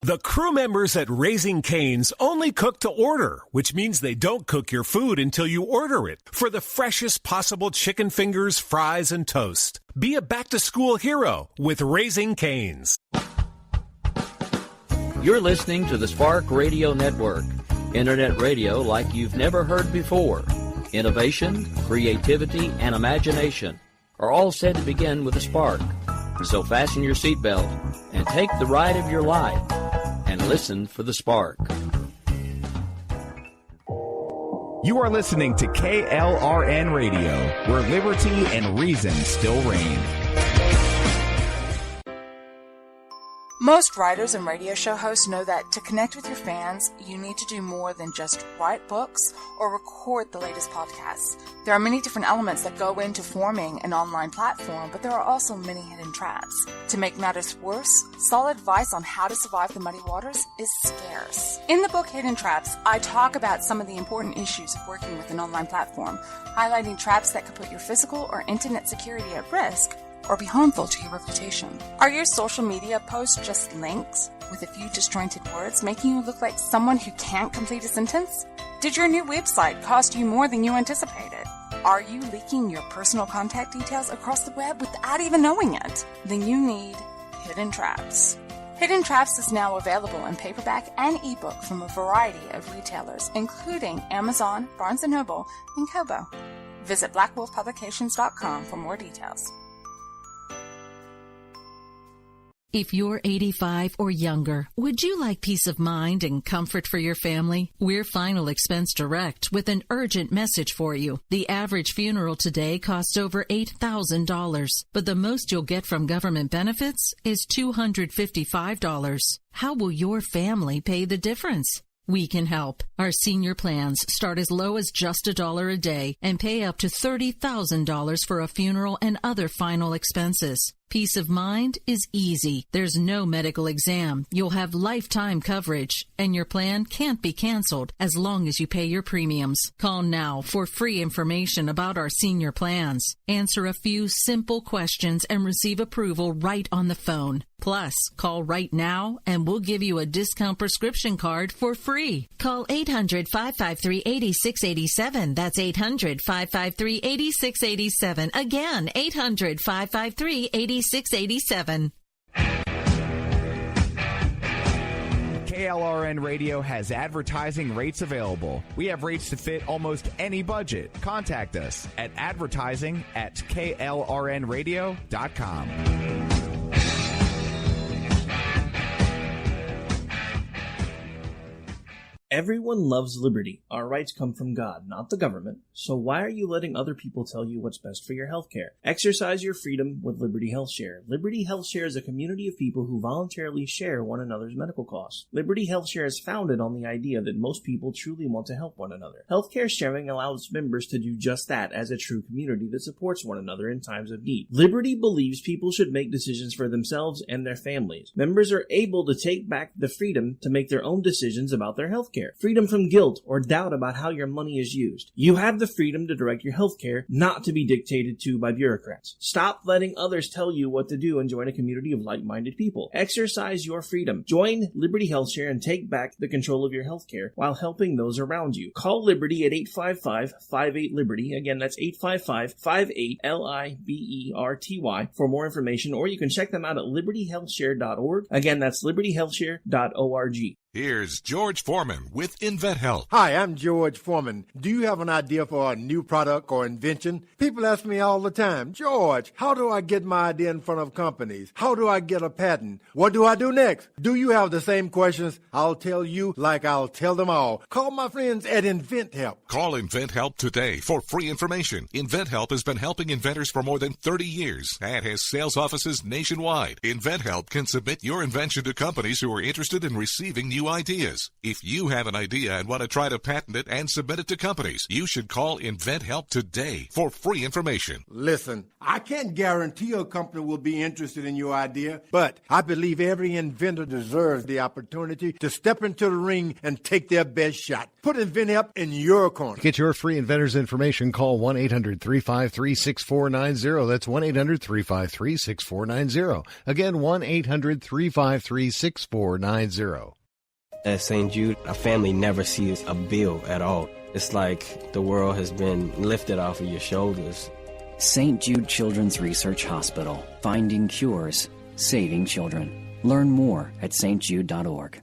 The crew members at Raising Cane's only cook to order, which means they don't cook your food until you order it, for the freshest possible chicken fingers, fries, and toast. Be a back-to-school hero with Raising Cane's. You're listening to the Spark Radio Network, internet radio like you've never heard before. Innovation, creativity, and imagination are all said to begin with a spark. So fasten your seatbelt and take the ride of your life and listen for the spark. You are listening to KLRN Radio, where liberty and reason still reign. Most writers and radio show hosts know that to connect with your fans, you need to do more than just write books or record the latest podcasts. There are many different elements that go into forming an online platform, but there are also many hidden traps. To make matters worse, solid advice on how to survive the muddy waters is scarce. In the book Hidden Traps, I talk about some of the important issues of working with an online platform, highlighting traps that could put your physical or internet security at risk, or be harmful to your reputation. Are your social media posts just links with a few disjointed words, making you look like someone who can't complete a sentence? Did your new website cost you more than you anticipated? Are you leaking your personal contact details across the web without even knowing it? Then you need Hidden Traps. Hidden Traps is now available in paperback and ebook from a variety of retailers, including Amazon, Barnes & Noble, and Kobo. Visit blackwolfpublications.com for more details. If you're 85 or younger, would you like peace of mind and comfort for your family? We're Final Expense Direct with an urgent message for you. The average funeral today costs over $8,000, but the most you'll get from government benefits is $255. How will your family pay the difference? We can help. Our senior plans start as low as just $1 a day and pay up to $30,000 for a funeral and other final expenses. Peace of mind is easy. There's no medical exam. You'll have lifetime coverage, and your plan can't be canceled as long as you pay your premiums. Call now for free information about our senior plans. Answer a few simple questions and receive approval right on the phone. Plus, call right now and we'll give you a discount prescription card for free. Call 800-553-8687. That's 800-553-8687. Again, 800-553-8687. KLRN Radio has advertising rates available. We have rates to fit almost any budget. Contact us at advertising@klrnradio.com. Everyone loves liberty. Our rights come from God, not the government. So why are you letting other people tell you what's best for your health care? Exercise your freedom with Liberty Health Share. Liberty Health Share is a community of people who voluntarily share one another's medical costs. Liberty Health Share is founded on the idea that most people truly want to help one another. Healthcare sharing allows members to do just that as a true community that supports one another in times of need. Liberty believes people should make decisions for themselves and their families. Members are able to take back the freedom to make their own decisions about their health care. Freedom from guilt or doubt about how your money is used. You have the freedom to direct your health care, not to be dictated to by bureaucrats. Stop letting others tell you what to do and join a community of like-minded people. Exercise your freedom. Join Liberty Health Share and take back the control of your health care while helping those around you. Call Liberty at 855-58-LIBERTY. Again, that's 855-58-LIBERTY for more information, or you can check them out at libertyhealthshare.org. Again, that's libertyhealthshare.org. Here's George Foreman with InventHelp. Hi, I'm George Foreman. Do you have an idea for a new product or invention? People ask me all the time, George, how do I get my idea in front of companies? How do I get a patent? What do I do next? Do you have the same questions? I'll tell you like I'll tell them all. Call my friends at InventHelp. Call InventHelp today for free information. InventHelp has been helping inventors for more than 30 years and has sales offices nationwide. InventHelp can submit your invention to companies who are interested in receiving new new ideas. If you have an idea and want to try to patent it and submit it to companies, you should call InventHelp today for free information. Listen, I can't guarantee a company will be interested in your idea, but I believe every inventor deserves the opportunity to step into the ring and take their best shot. Put InventHelp in your corner. To get your free inventor's information, call 1-800-353-6490. That's 1-800-353-6490. Again, 1-800-353-6490. At St. Jude, a family never sees a bill at all. It's like the world has been lifted off of your shoulders. St. Jude Children's Research Hospital. Finding cures, saving children. Learn more at stjude.org.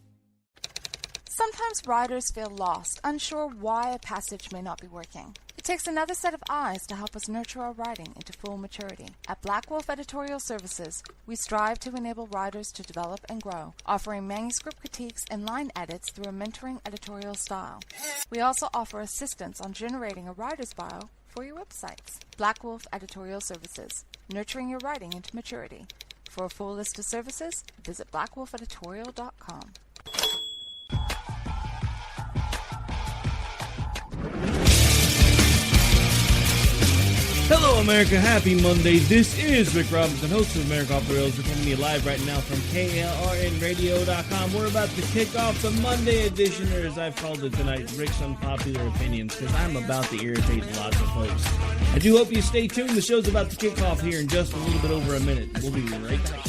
Sometimes writers feel lost, unsure why a passage may not be working. It takes another set of eyes to help us nurture our writing into full maturity. At Black Wolf Editorial Services, we strive to enable writers to develop and grow, offering manuscript critiques and line edits through a mentoring editorial style. We also offer assistance on generating a writer's bio for your websites. Black Wolf Editorial Services, nurturing your writing into maturity. For a full list of services, visit blackwolfeditorial.com. Hello, America. Happy Monday. This is Rick Robinson, host of America Off the Rails. You're coming to me live right now from KLRNradio.com. We're about to kick off the Monday edition, or as I've called it tonight, Rick's Unpopular Opinions, because I'm about to irritate lots of folks. I do hope you stay tuned. The show's about to kick off here in just a little bit over a minute. We'll be right back.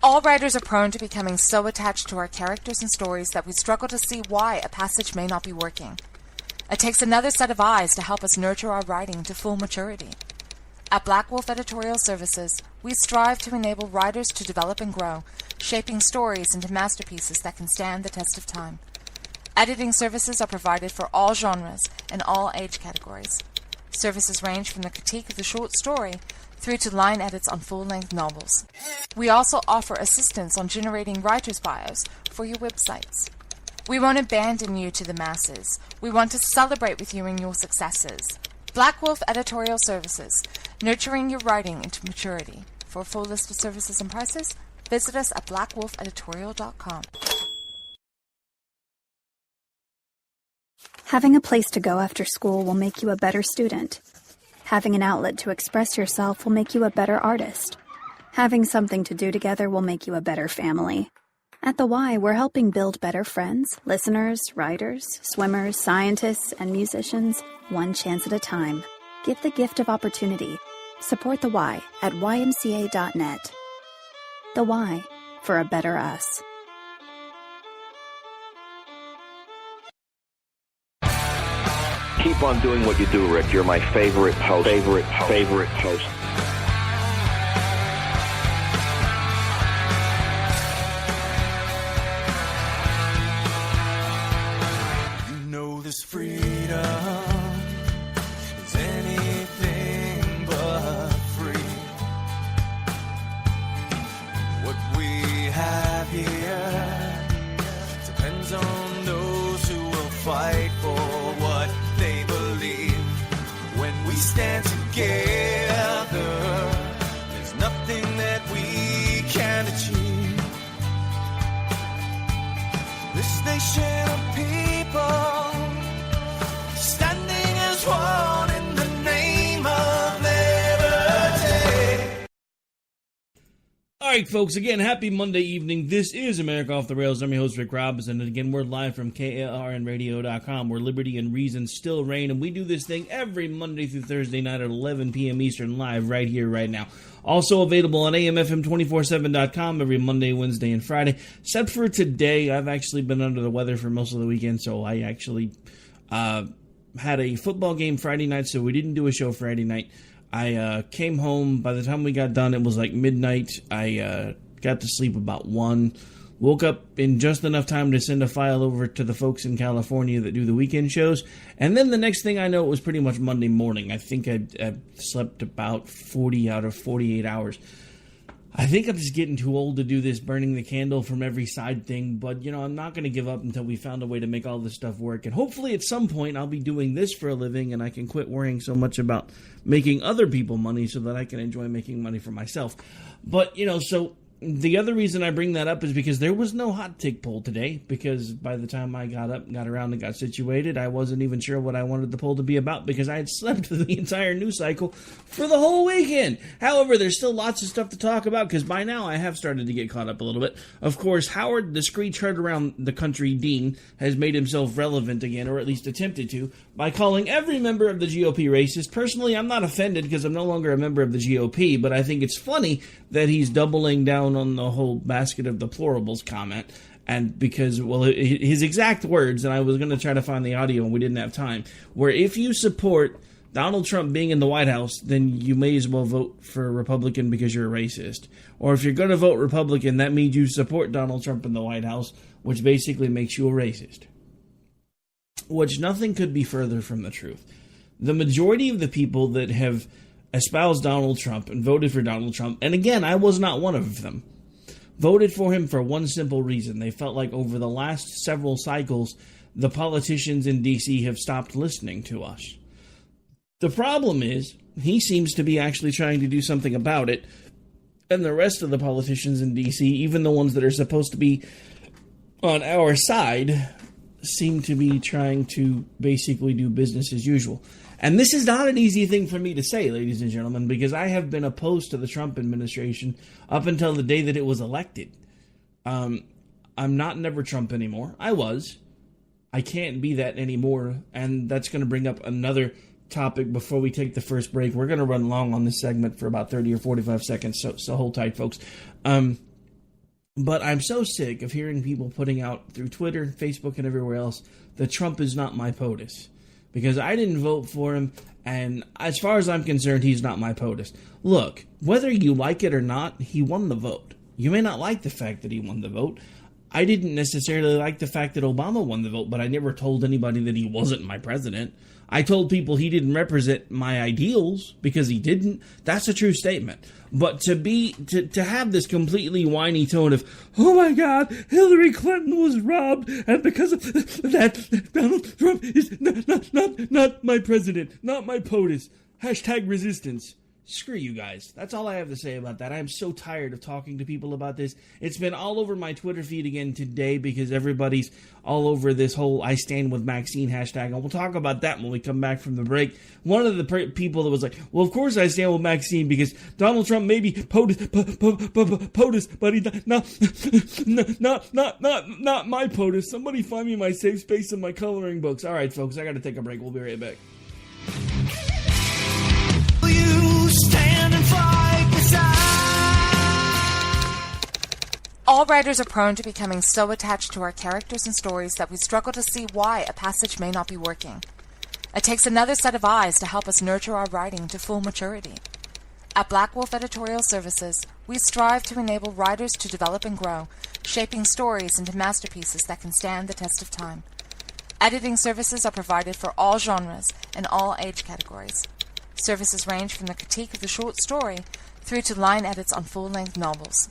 All writers are prone to becoming so attached to our characters and stories that we struggle to see why a passage may not be working. It takes another set of eyes to help us nurture our writing to full maturity. At Black Wolf Editorial Services, we strive to enable writers to develop and grow, shaping stories into masterpieces that can stand the test of time. Editing services are provided for all genres and all age categories. Services range from the critique of the short story through to line edits on full-length novels. We also offer assistance on generating writers' bios for your websites. We won't abandon you to the masses. We want to celebrate with you in your successes. Black Wolf Editorial Services, nurturing your writing into maturity. For a full list of services and prices, visit us at blackwolfeditorial.com. Having a place to go after school will make you a better student. Having an outlet to express yourself will make you a better artist. Having something to do together will make you a better family. At The Y, we're helping build better friends, listeners, writers, swimmers, scientists, and musicians, one chance at a time. Give the gift of opportunity. Support The Y at ymca.net. The Y, for a better us. Keep on doing what you do, Rick. You're my favorite host. Favorite host. You know this freedom is anything but free. What we have here depends on those who will fight for what they believe. When we stand together, there's nothing that we can't achieve. This nation of people standing as one in the name of liberty. All right, folks, again, happy Monday evening. This is America Off the Rails. I'm your host, Rick Robinson, and again, we're live from KLRNradio.com, where liberty and reason still reign, and we do this thing every Monday through Thursday night at 11 p.m. Eastern, live right here, right now. Also available on AMFM247.com every Monday, Wednesday, and Friday. Except for today, I've actually been under the weather for most of the weekend, so I actually had a football game Friday night, so we didn't do a show Friday night. I came home. By the time we got done, it was like midnight. I got to sleep about 1. Woke up in just enough time to send a file over to the folks in California that do the weekend shows. And then the next thing I know, it was pretty much Monday morning. I think I slept about 40 out of 48 hours. I think I'm just getting too old to do this burning the candle from every side thing, but, I'm not going to give up until we found a way to make all this stuff work. And hopefully at some point I'll be doing this for a living and I can quit worrying so much about making other people money so that I can enjoy making money for myself. But, so the other reason I bring that up is because there was no hot take poll today, because by the time I got up, got around, and got situated, I wasn't even sure what I wanted the poll to be about because I had slept through the entire news cycle for the whole weekend. However, there's still lots of stuff to talk about because by now I have started to get caught up a little bit. Of course, Howard, the screech heard around the country dean, has made himself relevant again, or at least attempted to, by calling every member of the GOP racist. Personally, I'm not offended because I'm no longer a member of the GOP, but I think it's funny that he's doubling down on the whole basket of deplorables comment, and because, well, his exact words, and I was going to try to find the audio and we didn't have time, where if you support Donald Trump being in the White House, then you may as well vote for a Republican because you're a racist. Or if you're going to vote Republican, that means you support Donald Trump in the White House, which basically makes you a racist. Which nothing could be further from the truth. The majority of the people that have espoused Donald Trump and voted for Donald Trump, and again, I was not one of them, voted for him for one simple reason. They felt like over the last several cycles, the politicians in D.C. have stopped listening to us. The problem is, he seems to be actually trying to do something about it, and the rest of the politicians in D.C., even the ones that are supposed to be on our side, seem to be trying to basically do business as usual. And this is not an easy thing for me to say, ladies and gentlemen, because I have been opposed to the Trump administration up until the day that it was elected. I'm not never Trump anymore. I was. I can't be that anymore, and that's going to bring up another topic before we take the first break. We're going to run long on this segment for about 30 or 45 seconds, so hold tight, folks. But I'm so sick of hearing people putting out through Twitter, Facebook, and everywhere else that Trump is not my POTUS. Because I didn't vote for him, and as far as I'm concerned, he's not my POTUS. Look, whether you like it or not, he won the vote. You may not like the fact that he won the vote. I didn't necessarily like the fact that Obama won the vote, but I never told anybody that he wasn't my president. I told people he didn't represent my ideals because he didn't. That's a true statement. But to have this completely whiny tone of, oh my God, Hillary Clinton was robbed, and because of that, Donald Trump is not my president, not my POTUS. #resistance. Screw you guys. That's all I have to say about that. I am so tired of talking to people about this. It's been all over my Twitter feed again today because everybody's all over this whole I stand with Maxine hashtag. And we'll talk about that when we come back from the break. One of the people that was like, well, of course I stand with Maxine because Donald Trump may be POTUS, but he's not my POTUS. Somebody find me my safe space in my coloring books. All right, folks, I got to take a break. We'll be right back. Stand and fight beside. All writers are prone to becoming so attached to our characters and stories that we struggle to see why a passage may not be working. It takes another set of eyes to help us nurture our writing to full maturity. At Black Wolf Editorial Services, we strive to enable writers to develop and grow, shaping stories into masterpieces that can stand the test of time. Editing services are provided for all genres and all age categories. Services range from the critique of the short story through to line edits on full-length novels.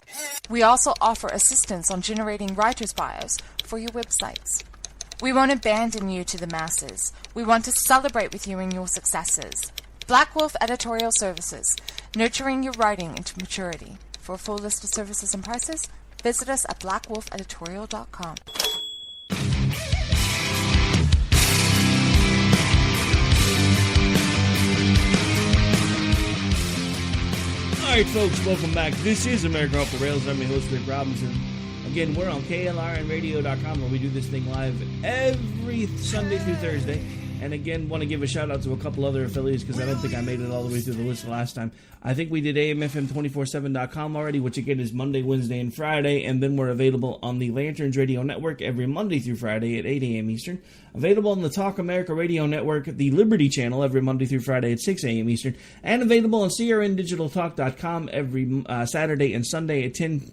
We also offer assistance on generating writer's bios for your websites. We won't abandon you to the masses. We want to celebrate with you in your successes. Black Wolf Editorial Services, nurturing your writing into maturity. For a full list of services and prices, visit us at blackwolfeditorial.com. All right, folks, welcome back. This is America Off the Rails. I'm your host, Rick Robinson. Again, we're on KLRNradio.com where we do this thing live every Sunday through Thursday. And again, want to give a shout out to a couple other affiliates because I don't think I made it all the way through the list last time. I think we did AMFM247.com already, which again is Monday, Wednesday, and Friday. And then we're available on the Lanterns Radio Network every Monday through Friday at 8 a.m. Eastern. Available on the Talk America Radio Network, the Liberty Channel, every Monday through Friday at 6 a.m. Eastern. And available on crndigitaltalk.com every Saturday and Sunday at 10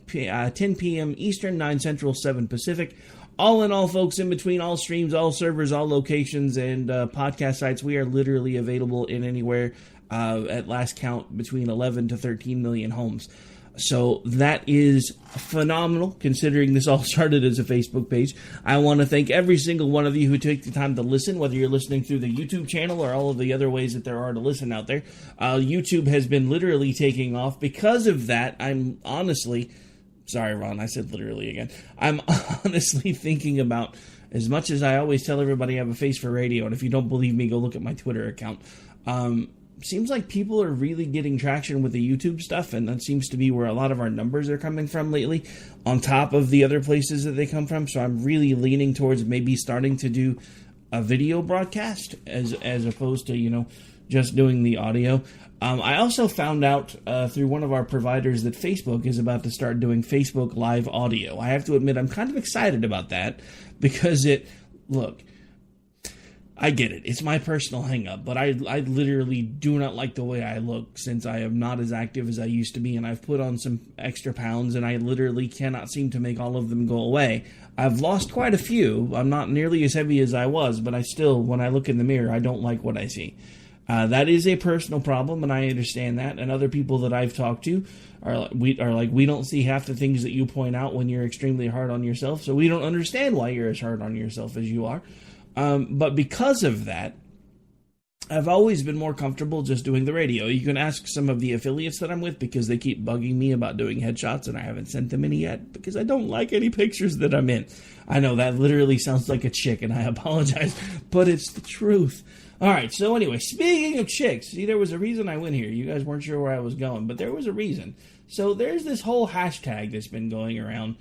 p.m. Eastern, 9 Central, 7 Pacific. All in all, folks, in between all streams, all servers, all locations, and podcast sites, we are literally available in anywhere, at last count, between 11 to 13 million homes. So that is phenomenal, considering this all started as a Facebook page. I want to thank every single one of you who took the time to listen, whether you're listening through the YouTube channel or all of the other ways that there are to listen out there. YouTube has been literally taking off. Because of that, I'm honestly... Sorry, Ron, I said literally again. I'm honestly thinking about, as much as I always tell everybody I have a face for radio, and if you don't believe me, go look at my Twitter account. Seems like people are really getting traction with the YouTube stuff, and that seems to be where a lot of our numbers are coming from lately, on top of the other places that they come from. So I'm really leaning towards maybe starting to do a video broadcast as opposed to, just doing the audio. I also found out through one of our providers that Facebook is about to start doing Facebook Live audio. I have to admit, I'm kind of excited about that because I get it. It's my personal hang-up, but I literally do not like the way I look since I am not as active as I used to be, and I've put on some extra pounds, and I literally cannot seem to make all of them go away. I've lost quite a few. I'm not nearly as heavy as I was, but I still, when I look in the mirror, I don't like what I see. That is a personal problem, and I understand that. And other people that I've talked to are like, we don't see half the things that you point out when you're extremely hard on yourself, so we don't understand why you're as hard on yourself as you are. But because of that, I've always been more comfortable just doing the radio. You can ask some of the affiliates that I'm with because they keep bugging me about doing headshots, and I haven't sent them any yet because I don't like any pictures that I'm in. I know that literally sounds like a chick, and I apologize, but it's the truth. All right, so anyway, speaking of chicks, see, there was a reason I went here. You guys weren't sure where I was going, but there was a reason. So there's this whole hashtag that's been going around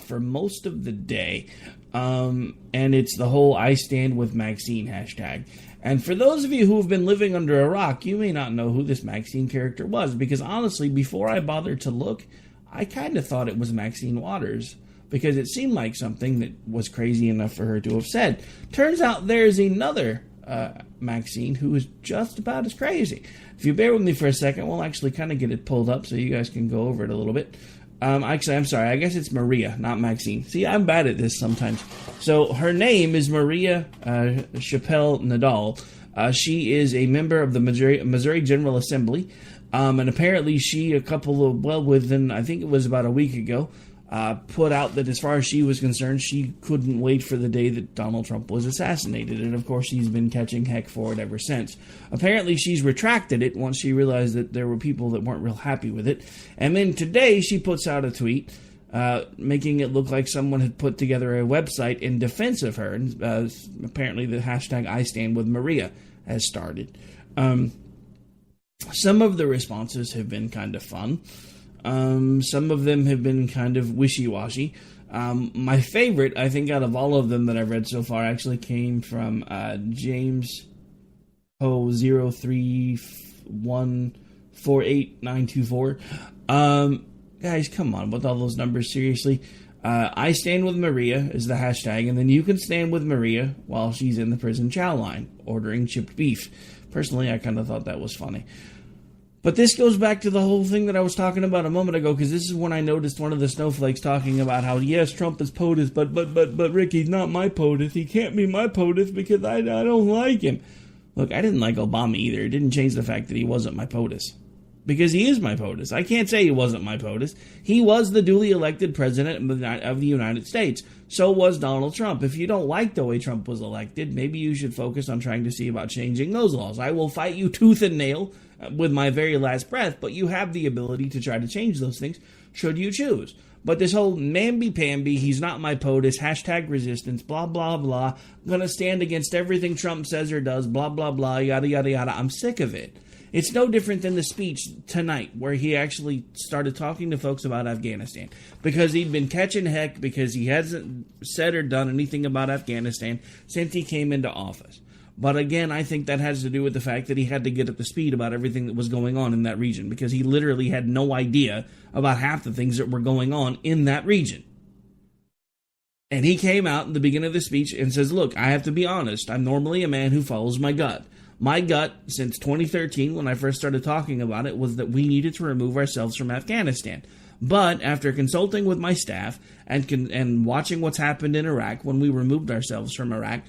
for most of the day, and it's the whole I Stand With Maxine hashtag. And for those of you who have been living under a rock, you may not know who this Maxine character was, because honestly, before I bothered to look, I kind of thought it was Maxine Waters, because it seemed like something that was crazy enough for her to have said. Turns out there's another Maxine who is just about as crazy. If you bear with me for a second, we'll actually kind of get it pulled up so you guys can go over it a little bit. Actually, I'm sorry. I guess it's Maria, not Maxine. See, I'm bad at this sometimes. So her name is Maria Chappelle Nadal. She is a member of the Missouri General Assembly. And apparently she, within, I think it was about a week ago, put out that as far as she was concerned, she couldn't wait for the day that Donald Trump was assassinated. And of course, she's been catching heck for it ever since. Apparently, she's retracted it once she realized that there were people that weren't real happy with it. And then today, she puts out a tweet making it look like someone had put together a website in defense of her. And apparently, the hashtag I Stand With Maria has started. Some of the responses have been kind of fun. Some of them have been kind of wishy-washy. My favorite, I think, out of all of them that I've read so far actually came from James Ho 0314894. Guys, come on, with all those numbers, seriously. I Stand With Maria is the hashtag, and then you can stand with Maria while she's in the prison chow line, ordering chipped beef. Personally, I kind of thought that was funny. But this goes back to the whole thing that I was talking about a moment ago, because this is when I noticed one of the snowflakes talking about how, yes, Trump is POTUS, but Rick, he's not my POTUS. He can't be my POTUS because I don't like him. Look, I didn't like Obama either. It didn't change the fact that he wasn't my POTUS. Because he is my POTUS. I can't say he wasn't my POTUS. He was the duly elected president of the United States. So was Donald Trump. If you don't like the way Trump was elected, maybe you should focus on trying to see about changing those laws. I will fight you tooth and nail with my very last breath, but you have the ability to try to change those things should you choose. But this whole namby-pamby, he's not my POTUS, hashtag resistance, blah, blah, blah, I'm going to stand against everything Trump says or does, blah, blah, blah, yada, yada, yada. I'm sick of it. It's no different than the speech tonight where he actually started talking to folks about Afghanistan because he'd been catching heck because he hasn't said or done anything about Afghanistan since he came into office. But again, I think that has to do with the fact that he had to get up to speed about everything that was going on in that region because he literally had no idea about half the things that were going on in that region. And he came out in the beginning of the speech and says, look, I have to be honest. I'm normally a man who follows my gut. My gut, since 2013, when I first started talking about it, was that we needed to remove ourselves from Afghanistan. But after consulting with my staff and watching what's happened in Iraq when we removed ourselves from Iraq,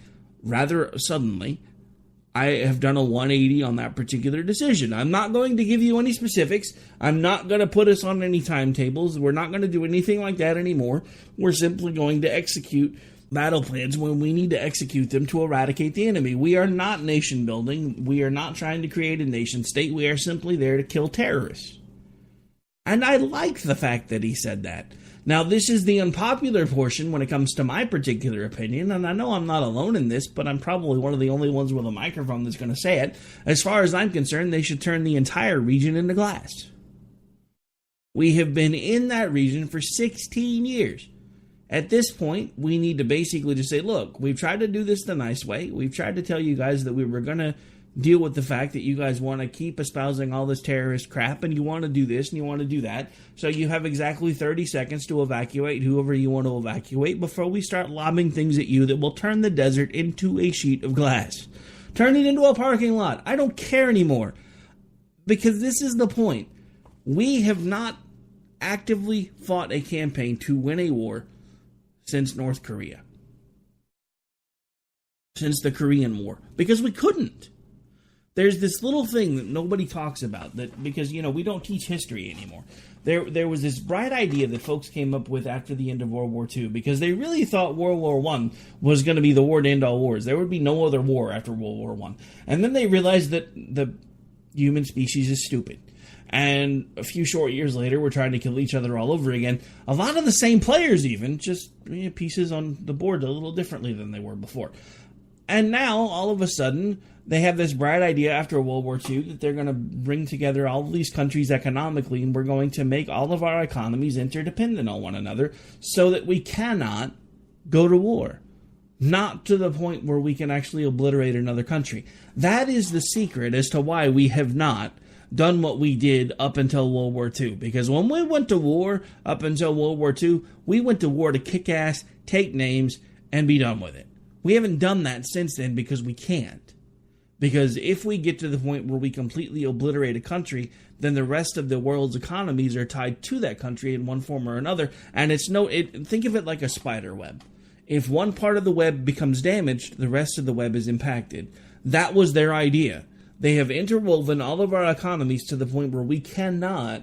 rather suddenly, I have done a 180 on that particular decision. I'm not going to give you any specifics. I'm not going to put us on any timetables. We're not going to do anything like that anymore. We're simply going to execute battle plans when we need to execute them to eradicate the enemy. We are not nation building. We are not trying to create a nation state. We are simply there to kill terrorists. And I like the fact that he said that. Now, this is the unpopular portion when it comes to my particular opinion, and I know I'm not alone in this, but I'm probably one of the only ones with a microphone that's going to say it. As far as I'm concerned, they should turn the entire region into glass. We have been in that region for 16 years. At this point, we need to basically just say, look, we've tried to do this the nice way. We've tried to tell you guys that we were going to deal with the fact that you guys want to keep espousing all this terrorist crap, and you want to do this and you want to do that. So you have exactly 30 seconds to evacuate whoever you want to evacuate before we start lobbing things at you that will turn the desert into a sheet of glass. Turn it into a parking lot. I don't care anymore. Because this is the point. We have not actively fought a campaign to win a war since North Korea. Since the Korean War. Because we couldn't. There's this little thing that nobody talks about, that because, we don't teach history anymore. There was this bright idea that folks came up with after the end of World War II, because they really thought World War I was going to be the war to end all wars. There would be no other war after World War I. And then they realized that the human species is stupid. And a few short years later, we're trying to kill each other all over again. A lot of the same players even, just pieces on the board a little differently than they were before. And now, all of a sudden, they have this bright idea after World War II that they're going to bring together all of these countries economically, and we're going to make all of our economies interdependent on one another so that we cannot go to war. Not to the point where we can actually obliterate another country. That is the secret as to why we have not done what we did up until World War II. Because when we went to war up until World War II, we went to war to kick ass, take names, and be done with it. We haven't done that since then because we can't. Because if we get to the point where we completely obliterate a country, then the rest of the world's economies are tied to that country in one form or another. And think of it like a spider web. If one part of the web becomes damaged, the rest of the web is impacted. That was their idea. They have interwoven all of our economies to the point where we cannot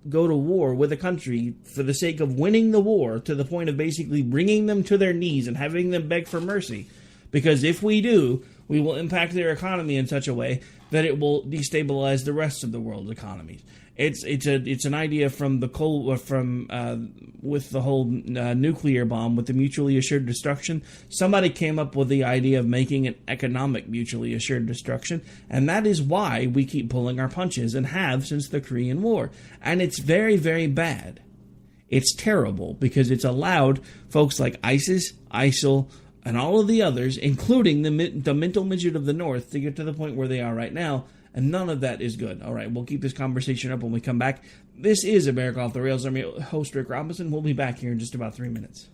go to war with a country for the sake of winning the war, to the point of basically bringing them to their knees and having them beg for mercy. Because if we do, we will impact their economy in such a way that it will destabilize the rest of the world's economies. It's an idea from with the whole nuclear bomb, with the mutually assured destruction. Somebody came up with the idea of making an economic mutually assured destruction, and that is why we keep pulling our punches and have since the Korean War. And it's very, very bad. It's terrible because it's allowed folks like ISIS, ISIL, and all of the others, including the mental midget of the North, to get to the point where they are right now. And none of that is good. All right, we'll keep this conversation up when we come back. This is America Off the Rails. I'm your host, Rick Robinson. We'll be back here in just about 3 minutes.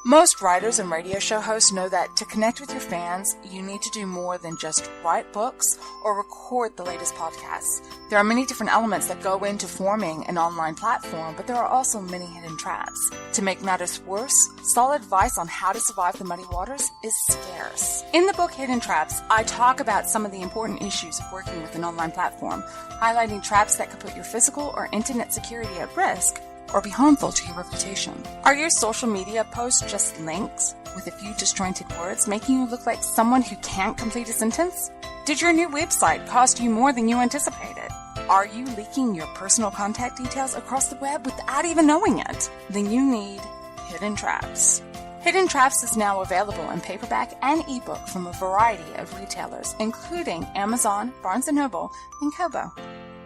Most writers and radio show hosts know that to connect with your fans, you need to do more than just write books or record the latest podcasts. There are many different elements that go into forming an online platform, but there are also many hidden traps. To make matters worse, solid advice on how to survive the muddy waters is scarce. In the book Hidden Traps, I talk about some of the important issues of working with an online platform, highlighting traps that could put your physical or internet security at risk, or be harmful to your reputation. Are your social media posts just links with a few disjointed words, making you look like someone who can't complete a sentence? Did your new website cost you more than you anticipated? Are you leaking your personal contact details across the web without even knowing it? Then you need Hidden Traps. Hidden Traps is now available in paperback and ebook from a variety of retailers, including Amazon, Barnes & Noble, and Kobo.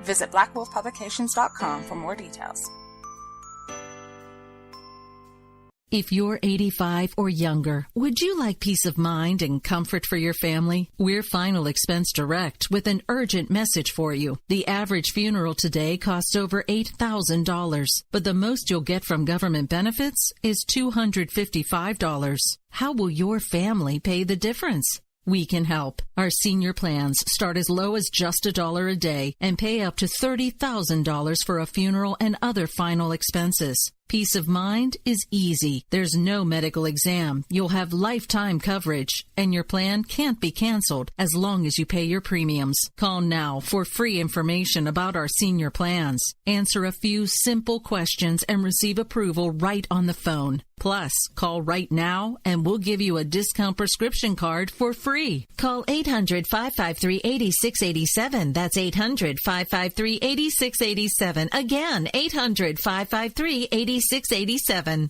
Visit blackwolfpublications.com for more details. If you're 85 or younger, would you like peace of mind and comfort for your family? We're Final Expense Direct with an urgent message for you. The average funeral today costs over $8,000, but the most you'll get from government benefits is $255. How will your family pay the difference? We can help. Our senior plans start as low as just $1 a day and pay up to $30,000 for a funeral and other final expenses. Peace of mind is easy. There's no medical exam. You'll have lifetime coverage, and your plan can't be canceled as long as you pay your premiums. Call now for free information about our senior plans. Answer a few simple questions and receive approval right on the phone. Plus, call right now and we'll give you a discount prescription card for free. Call 800-553-8687. That's 800-553-8687. Again, 800-553-8687.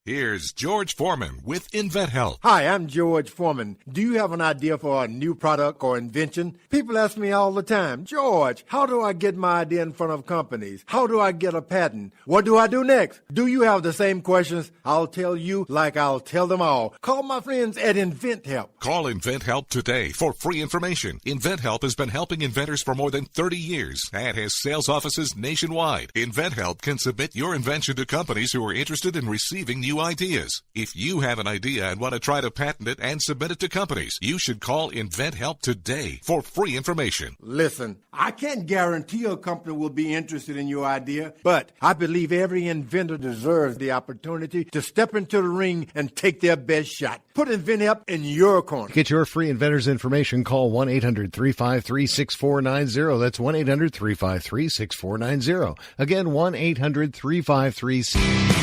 Here's George Foreman with InventHelp. Hi, I'm George Foreman. Do you have an idea for a new product or invention? People ask me all the time, George, how do I get my idea in front of companies? How do I get a patent? What do I do next? Do you have the same questions? I'll tell you like I'll tell them all. Call my friends at InventHelp. Call InventHelp today for free information. InventHelp has been helping inventors for more than 30 years and has sales offices nationwide. InventHelp can submit your invention to companies who are interested in receiving new ideas. If you have an idea and want to try to patent it and submit it to companies, you should call InventHelp today for free information. Listen, I can't guarantee a company will be interested in your idea, but I believe every inventor deserves the opportunity to step into the ring and take their best shot. Put InventHelp in your corner. To get your free inventor's information, call 1-800-353-6490. That's 1-800-353-6490. Again, 1-800-353-6490.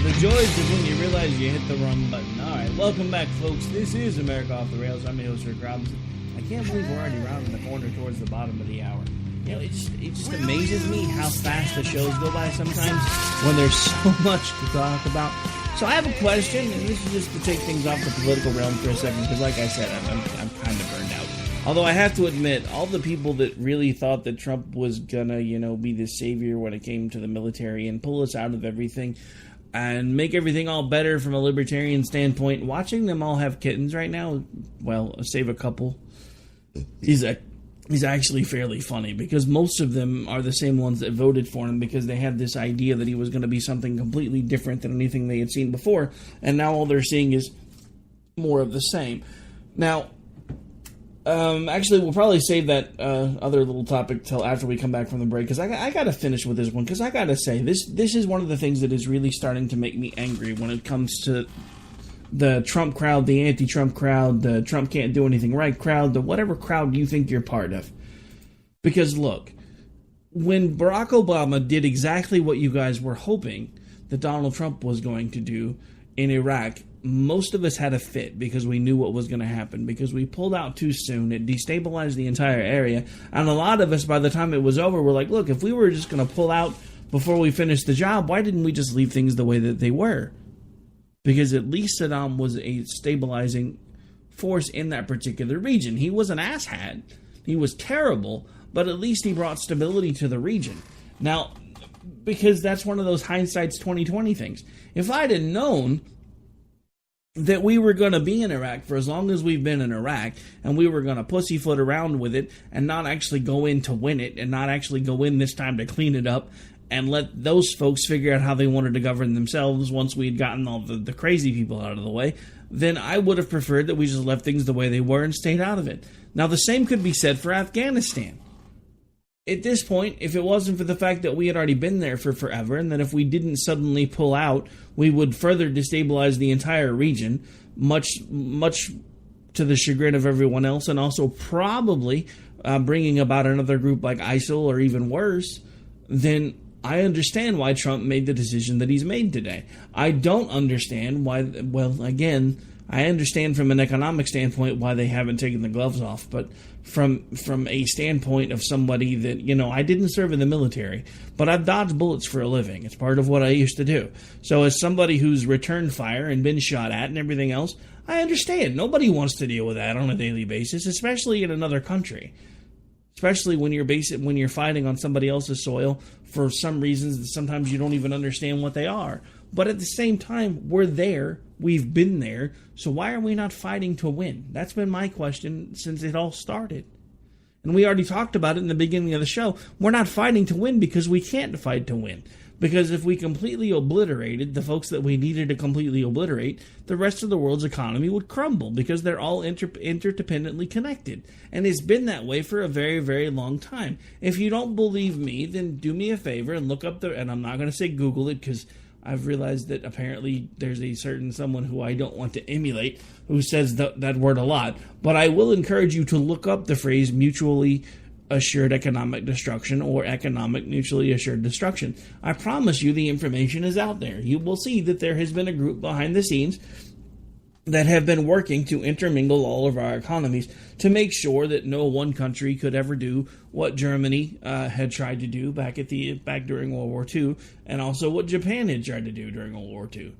The joys of when you realize you hit the wrong button. All right, welcome back, folks. This is America Off the Rails. I'm your host, Rick Robinson. I can't believe we're already rounding the corner towards the bottom of the hour. You know, it just amazes me how fast the shows go by sometimes when there's so much to talk about. So I have a question, and this is just to take things off the political realm for a second, because like I said, I'm kind of burned out. Although I have to admit, all the people that really thought that Trump was gonna, be the savior when it came to the military and pull us out of everything and make everything all better from a libertarian standpoint, watching them all have kittens right now, well, save a couple, is actually fairly funny, because most of them are the same ones that voted for him because they had this idea that he was going to be something completely different than anything they had seen before, and now all they're seeing is more of the same. Now, actually, we'll probably save that other little topic till after we come back from the break, because I got to finish with this one, because I got to say, this is one of the things that is really starting to make me angry when it comes to the Trump crowd, the anti-Trump crowd, the Trump can't do anything right crowd, the whatever crowd you think you're part of. Because look, when Barack Obama did exactly what you guys were hoping that Donald Trump was going to do in Iraq, most of us had a fit because we knew what was going to happen, because we pulled out too soon. It destabilized the entire area. And a lot of us, by the time it was over, were like, look, if we were just going to pull out before we finished the job, why didn't we just leave things the way that they were? Because at least Saddam was a stabilizing force in that particular region. He was an asshat. He was terrible, but at least he brought stability to the region. Now, because that's one of those hindsight's 2020 things. If I'd have known that we were going to be in Iraq for as long as we've been in Iraq, and we were going to pussyfoot around with it and not actually go in to win it, and not actually go in this time to clean it up and let those folks figure out how they wanted to govern themselves once we had gotten all the crazy people out of the way, then I would have preferred that we just left things the way they were and stayed out of it. Now, the same could be said for Afghanistan. At this point, if it wasn't for the fact that we had already been there for forever, and that if we didn't suddenly pull out, we would further destabilize the entire region, much to the chagrin of everyone else, and also probably bringing about another group like ISIL or even worse, then I understand why Trump made the decision that he's made today. I don't understand why, well, again, I understand from an economic standpoint why they haven't taken the gloves off, but from a standpoint of somebody that, I didn't serve in the military, but I've dodged bullets for a living. It's part of what I used to do. So as somebody who's returned fire and been shot at and everything else, I understand. Nobody wants to deal with that on a daily basis, especially in another country. Especially when you're fighting on somebody else's soil for some reasons that sometimes you don't even understand what they are. But at the same time, we're there. We've been there. So why are we not fighting to win? That's been my question since it all started. And we already talked about it in the beginning of the show. We're not fighting to win because we can't fight to win. Because if we completely obliterated the folks that we needed to completely obliterate, the rest of the world's economy would crumble because they're all interdependently connected. And it's been that way for a very, very long time. If you don't believe me, then do me a favor and look up and I'm not going to say Google it because I've realized that apparently there's a certain someone who I don't want to emulate who says that word a lot. But I will encourage you to look up the phrase mutually assured economic destruction or economic mutually assured destruction. I promise you the information is out there. You will see that there has been a group behind the scenes that have been working to intermingle all of our economies to make sure that no one country could ever do what Germany had tried to do back during World War II, and also what Japan had tried to do during World War II.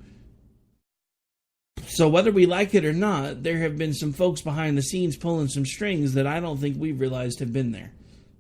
So whether we like it or not, there have been some folks behind the scenes pulling some strings that I don't think we realized have been there.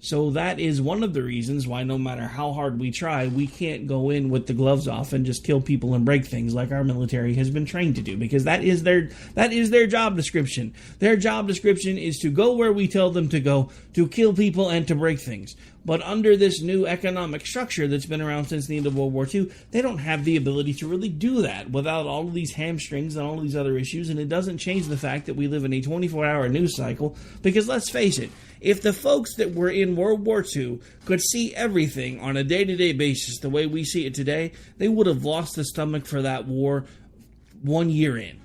So that is one of the reasons why no matter how hard we try, we can't go in with the gloves off and just kill people and break things like our military has been trained to do, because that is their job description. Their job description is to go where we tell them to go, to kill people and to break things. But under this new economic structure that's been around since the end of World War II, they don't have the ability to really do that without all of these hamstrings and all of these other issues, and it doesn't change the fact that we live in a 24-hour news cycle, because let's face it, if the folks that were in World War II could see everything on a day-to-day basis the way we see it today, they would have lost the stomach for that war 1 year in.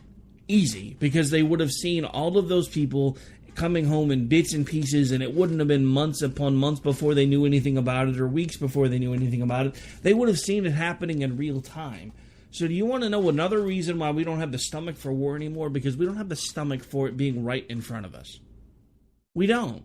Easy, because they would have seen all of those people coming home in bits and pieces, and it wouldn't have been months upon months before they knew anything about it, or weeks before they knew anything about it. They would have seen it happening in real time. So do you want to know another reason why we don't have the stomach for war anymore? Because we don't have the stomach for it being right in front of us. We don't.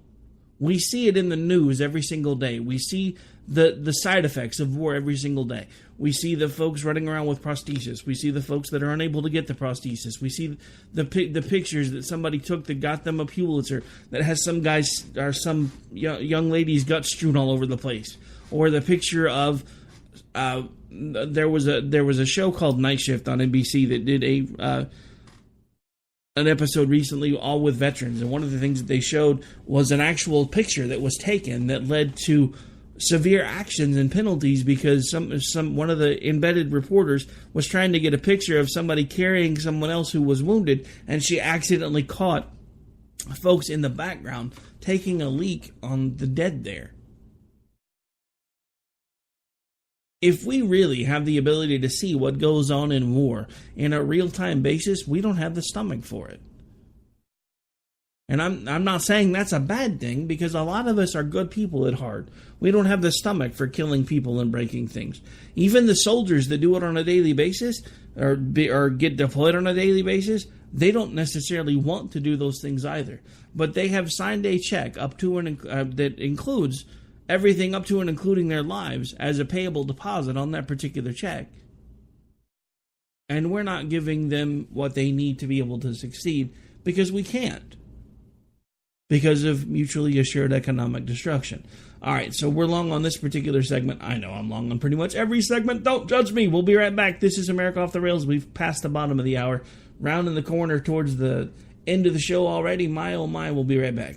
We see it in the news every single day. We see the side effects of war every single day. We see the folks running around with prosthesis. We see the folks that are unable to get the prosthesis. We see the pictures that somebody took that got them a Pulitzer that has some guys or some young lady's guts strewn all over the place. Or the picture of there was a show called Night Shift on NBC that did an episode recently all with veterans, and one of the things that they showed was an actual picture that was taken that led to severe actions and penalties because one of the embedded reporters was trying to get a picture of somebody carrying someone else who was wounded, and she accidentally caught folks in the background taking a leak on the dead there. If we really have the ability to see what goes on in war in a real-time basis, we don't have the stomach for it. And I'm not saying that's a bad thing, because a lot of us are good people at heart. We don't have the stomach for killing people and breaking things. Even the soldiers that do it on a daily basis or get deployed on a daily basis, they don't necessarily want to do those things either. But they have signed a check up to that includes everything up to and including their lives as a payable deposit on that particular check. And we're not giving them what they need to be able to succeed because we can't. Because of mutually assured economic destruction. All right, so we're long on this particular segment. I know I'm long on pretty much every segment. Don't judge me. We'll be right back. This is America Off the Rails. We've passed the bottom of the hour. Rounding the corner towards the end of the show already. My, oh my, we'll be right back.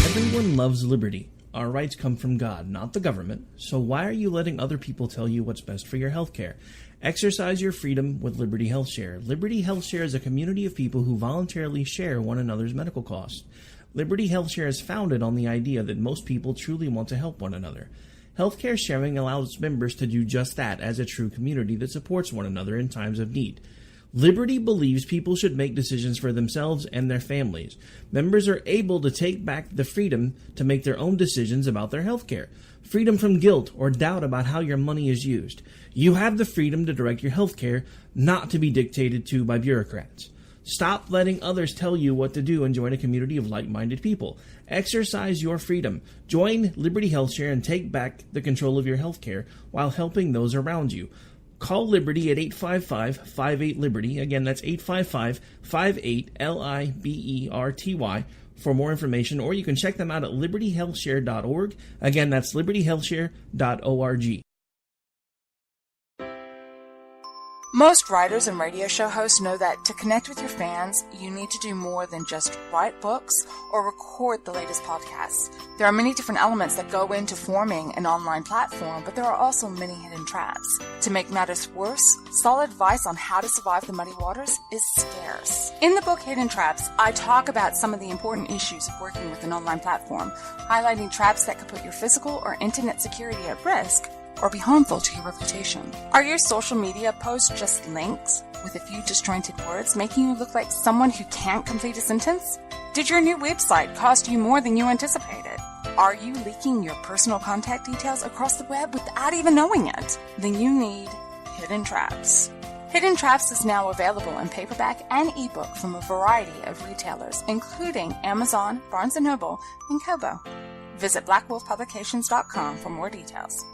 Everyone loves liberty. Our rights come from God, not the government. So why are you letting other people tell you what's best for your health care? Exercise your freedom with Liberty Health Share. Liberty Health Share is a community of people who voluntarily share one another's medical costs. Liberty Health Share is founded on the idea that most people truly want to help one another. Healthcare sharing allows members to do just that as a true community that supports one another in times of need. Liberty believes people should make decisions for themselves and their families. Members are able to take back the freedom to make their own decisions about their health care. Freedom from guilt or doubt about how your money is used. You have the freedom to direct your health care, not to be dictated to by bureaucrats. Stop letting others tell you what to do and join a community of like-minded people. Exercise your freedom. Join Liberty Health Share and take back the control of your health care while helping those around you. Call Liberty at 855-58-LIBERTY. Again, that's 855-58-LIBERTY for more information, or you can check them out at libertyhealthshare.org. Again, that's libertyhealthshare.org. Most writers and radio show hosts know that to connect with your fans, you need to do more than just write books or record the latest podcasts. There are many different elements that go into forming an online platform, but there are also many hidden traps. To make matters worse, solid advice on how to survive the muddy waters is scarce. In the book Hidden Traps, I talk about some of the important issues of working with an online platform, highlighting traps that could put your physical or internet security at risk or be harmful to your reputation. Are your social media posts just links with a few disjointed words, making you look like someone who can't complete a sentence? Did your new website cost you more than you anticipated? Are you leaking your personal contact details across the web without even knowing it? Then you need Hidden Traps. Hidden Traps is now available in paperback and ebook from a variety of retailers, including Amazon, Barnes & Noble, and Kobo. Visit blackwolfpublications.com for more details.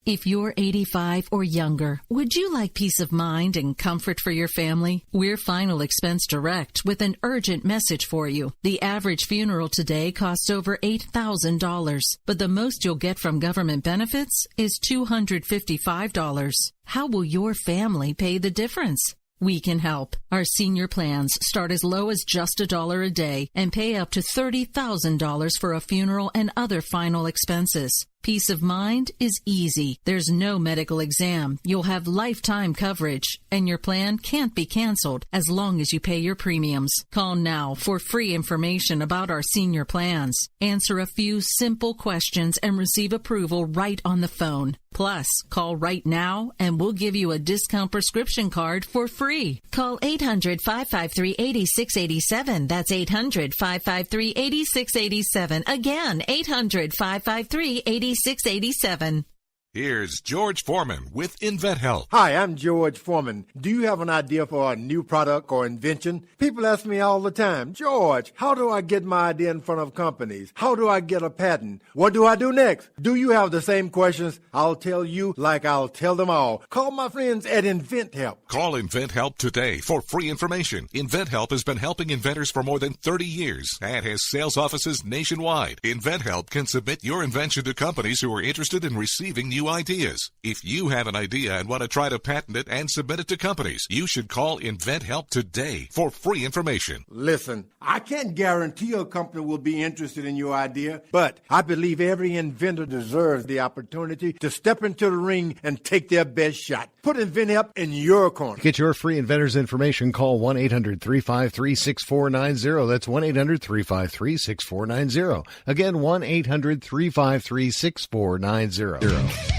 If you're 85 or younger, would you like peace of mind and comfort for your family? We're Final Expense Direct with an urgent message for you. The average funeral today costs over $8,000, but the most you'll get from government benefits is $255. How will your family pay the difference? We can help. Our senior plans start as low as just $1 a day and pay up to $30,000 for a funeral and other final expenses. Peace of mind is easy. There's no medical exam. You'll have lifetime coverage, and your plan can't be canceled as long as you pay your premiums. Call now for free information about our senior plans. Answer a few simple questions and receive approval right on the phone. Plus, call right now and we'll give you a discount prescription card for free. Call 800-553-8687. That's 800-553-8687. Again, 800-553-8687. Here's George Foreman with InventHelp. Hi, I'm George Foreman. Do you have an idea for a new product or invention? People ask me all the time, George, how do I get my idea in front of companies? How do I get a patent? What do I do next? Do you have the same questions? I'll tell you like I'll tell them all. Call my friends at InventHelp. Call InventHelp today for free information. InventHelp has been helping inventors for more than 30 years and has sales offices nationwide. InventHelp can submit your invention to companies who are interested in receiving new ideas. If you have an idea and want to try to patent it and submit it to companies, you should call InventHelp today for free information. Listen, I can't guarantee a company will be interested in your idea, but I believe every inventor deserves the opportunity to step into the ring and take their best shot. Put InventHelp in your corner. To get your free inventor's information, call 1-800-353-6490. That's 1-800-353-6490. Again, 1-800-353-6490.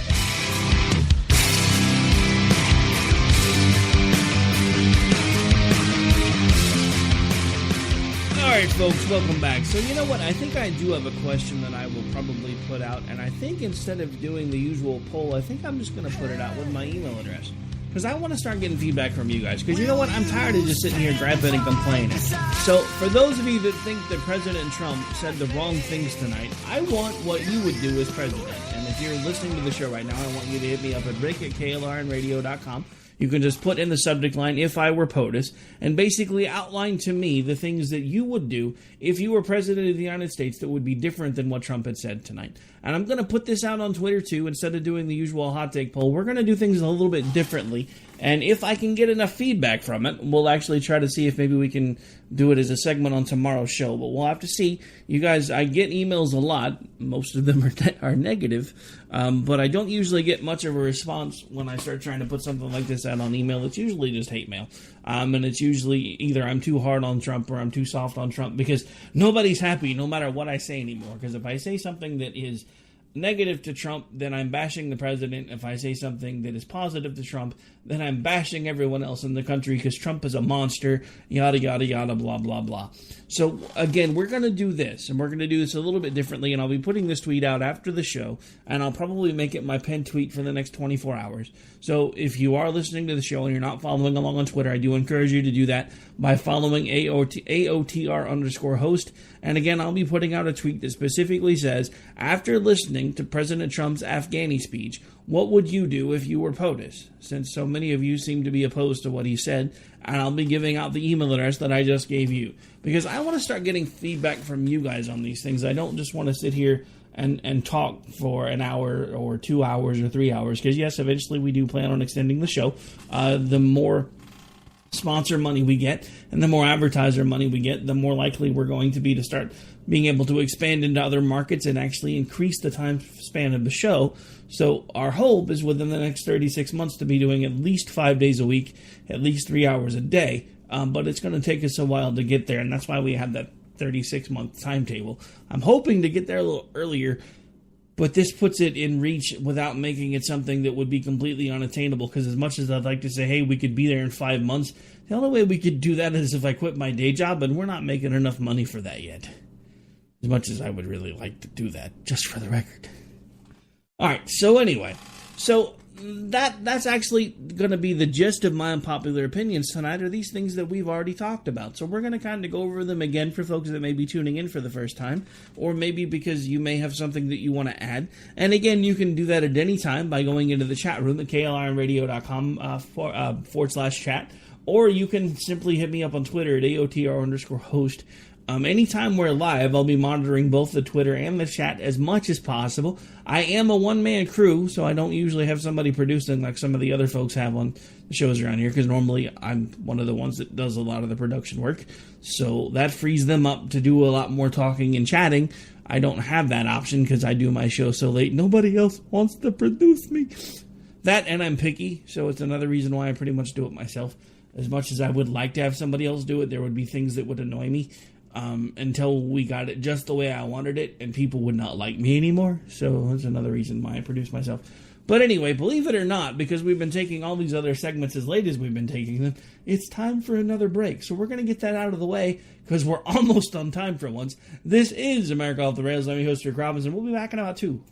All right, folks, welcome back. So you know what? I think I do have a question that I will probably put out, and I think instead of doing the usual poll, I think I'm just going to put it out with my email address. Because I want to start getting feedback from you guys. Because you know what? I'm tired of just sitting here griping and complaining. So for those of you that think that President Trump said the wrong things tonight, I want what you would do as president. And if you're listening to the show right now, I want you to hit me up at rick@klrnradio.com. You can just put in the subject line, if I were POTUS, and basically outline to me the things that you would do if you were president of the United States that would be different than what Trump had said tonight. And I'm going to put this out on Twitter, too. Instead of doing the usual hot take poll, we're going to do things a little bit differently. And if I can get enough feedback from it, we'll actually try to see if maybe we can do it as a segment on tomorrow's show. But we'll have to see. You guys, I get emails a lot. Most of them are negative. But I don't usually get much of a response when I start trying to put something like this out on email. It's usually just hate mail. And it's usually either I'm too hard on Trump or I'm too soft on Trump, because nobody's happy no matter what I say anymore. Because if I say something that is negative to Trump, then I'm bashing the president. If I say something that is positive to Trump, then I'm bashing everyone else in the country because Trump is a monster, yada, yada, yada, blah, blah, blah. So, again, we're going to do this, and we're going to do this a little bit differently, and I'll be putting this tweet out after the show, and I'll probably make it my pinned tweet for the next 24 hours. So, if you are listening to the show and you're not following along on Twitter, I do encourage you to do that by following AOTR_host. And again, I'll be putting out a tweet that specifically says, after listening to President Trump's Afghani speech, what would you do if you were POTUS? Since so many of you seem to be opposed to what he said, and I'll be giving out the email address that I just gave you. Because I want to start getting feedback from you guys on these things. I don't just want to sit here and talk for an hour or 2 hours or 3 hours. Because, yes, eventually we do plan on extending the show. The more sponsor money we get and the more advertiser money we get, the more likely we're going to be to start being able to expand into other markets and actually increase the time span of the show. So our hope is within the next 36 months to be doing at least 5 days a week, at least 3 hours a day. But it's going to take us a while to get there, and that's why we have that 36-month timetable. I'm hoping to get there a little earlier, but this puts it in reach without making it something that would be completely unattainable, because as much as I'd like to say, hey, we could be there in 5 months, the only way we could do that is if I quit my day job, and we're not making enough money for that yet. As much as I would really like to do that, just for the record. Alright, so anyway, that's actually going to be the gist of my unpopular opinions tonight, are these things that we've already talked about. So we're going to kind of go over them again for folks that may be tuning in for the first time, or maybe because you may have something that you want to add. And again, you can do that at any time by going into the chat room at klrnradio.com /chat, or you can simply hit me up on Twitter at AoTR_host. Anytime we're live, I'll be monitoring both the Twitter and the chat as much as possible. I am a one-man crew, so I don't usually have somebody producing like some of the other folks have on the shows around here, because normally I'm one of the ones that does a lot of the production work. So that frees them up to do a lot more talking and chatting. I don't have that option because I do my show so late. Nobody else wants to produce me. That, and I'm picky, so it's another reason why I pretty much do it myself. As much as I would like to have somebody else do it, there would be things that would annoy me. Until we got it just the way I wanted it, and people would not like me anymore. So that's another reason why I produce myself. But anyway, believe it or not, because we've been taking all these other segments as late as we've been taking them, it's time for another break. So we're going to get that out of the way, because we're almost on time for once. This is America Off the Rails. I'm your host, Rick Robinson. We'll be back in about 2.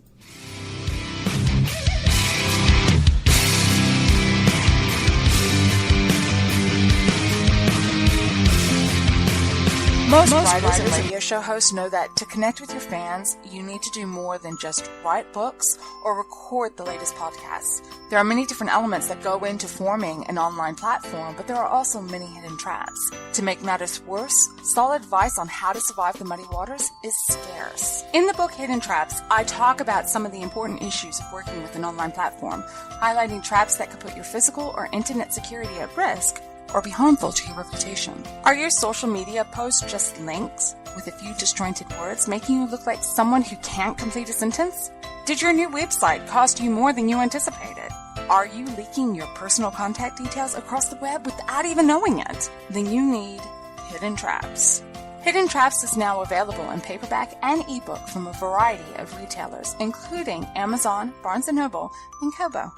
Most writers and radio show hosts know that to connect with your fans, you need to do more than just write books or record the latest podcasts. There are many different elements that go into forming an online platform, but there are also many hidden traps. To make matters worse, solid advice on how to survive the muddy waters is scarce. In the book Hidden Traps, I talk about some of the important issues of working with an online platform, highlighting traps that could put your physical or internet security at risk, or be harmful to your reputation. Are your social media posts just links with a few disjointed words, making you look like someone who can't complete a sentence? Did your new website cost you more than you anticipated? Are you leaking your personal contact details across the web without even knowing it? Then you need Hidden Traps. Hidden Traps is now available in paperback and ebook from a variety of retailers, including Amazon, Barnes & Noble, and Kobo.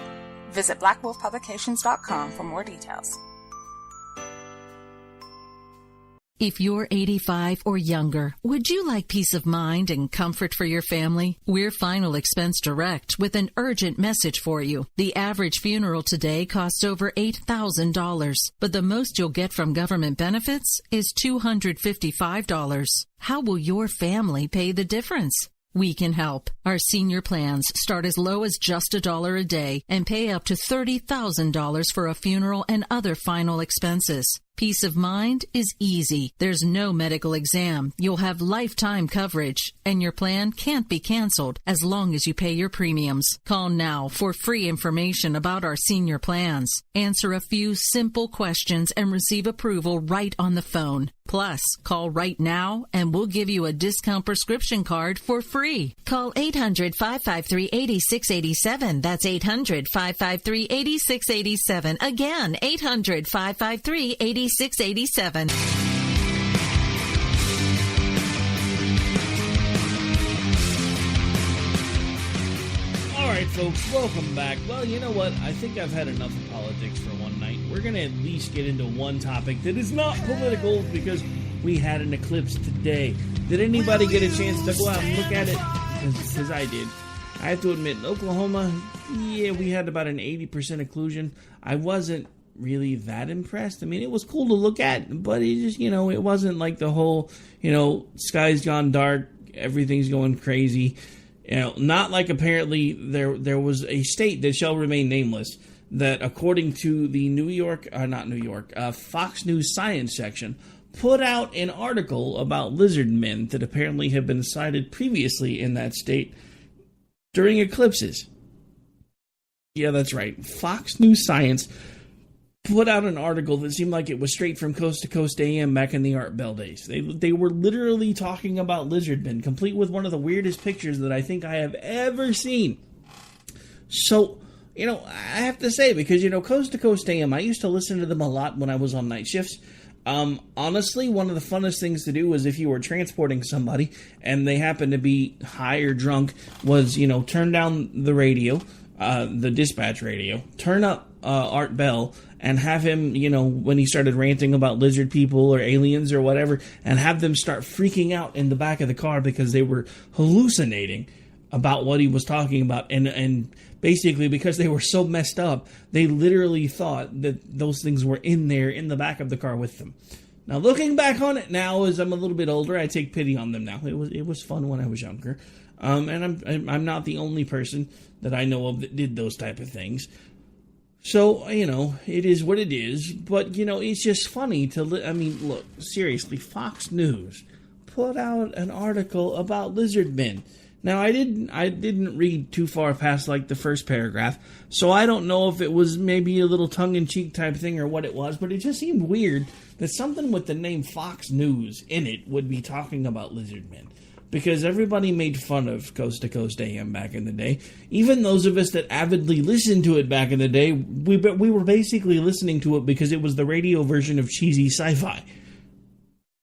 Visit blackwolfpublications.com for more details. If you're 85 or younger, would you like peace of mind and comfort for your family? We're Final Expense Direct with an urgent message for you. The average funeral today costs over $8,000, but the most you'll get from government benefits is $255. How will your family pay the difference? We can help. Our senior plans start as low as just $1 a day and pay up to $30,000 for a funeral and other final expenses. Peace of mind is easy. There's no medical exam. You'll have lifetime coverage, and your plan can't be canceled as long as you pay your premiums. Call now for free information about our senior plans. Answer a few simple questions and receive approval right on the phone. Plus, call right now and we'll give you a discount prescription card for free. Call 800-553-8687. That's 800-553-8687. Again, 800-553-8687. Alright folks, welcome back. Well, you know what? I think I've had enough of politics for one night. We're going to at least get into one topic that is not political, because we had an eclipse today. Did anybody get a chance to go out and look at it? Because I did. I have to admit, in Oklahoma, yeah, we had about an 80% occlusion. I wasn't really that impressed. I mean, it was cool to look at, but it just, it wasn't like the whole, sky's gone dark, everything's going crazy. Not like apparently there was a state that shall remain nameless that, according to the Fox News Science section, put out an article about lizard men that apparently have been sighted previously in that state during eclipses. Yeah, that's right. Fox News Science put out an article that seemed like it was straight from Coast to Coast AM back in the Art Bell days. They were literally talking about lizard men, complete with one of the weirdest pictures that I think I have ever seen. So, I have to say, because, Coast to Coast AM, I used to listen to them a lot when I was on night shifts. Honestly, one of the funnest things to do was if you were transporting somebody and they happened to be high or drunk was, turn down the radio, the dispatch radio, turn up Art Bell, and have him, when he started ranting about lizard people or aliens or whatever, and have them start freaking out in the back of the car because they were hallucinating about what he was talking about. And basically, because they were so messed up, they literally thought that those things were in the back of the car with them. Now, looking back on it now, as I'm a little bit older, I take pity on them now. It was fun when I was younger. And I'm not the only person that I know of that did those type of things. So, it is what it is. But, it's just funny to... look, seriously, Fox News put out an article about lizard men. Now, I didn't read too far past, the first paragraph, so I don't know if it was maybe a little tongue-in-cheek type thing or what it was, but it just seemed weird that something with the name Fox News in it would be talking about lizard men. Because everybody made fun of Coast to Coast AM back in the day. Even those of us that avidly listened to it back in the day, we were basically listening to it because it was the radio version of cheesy sci-fi.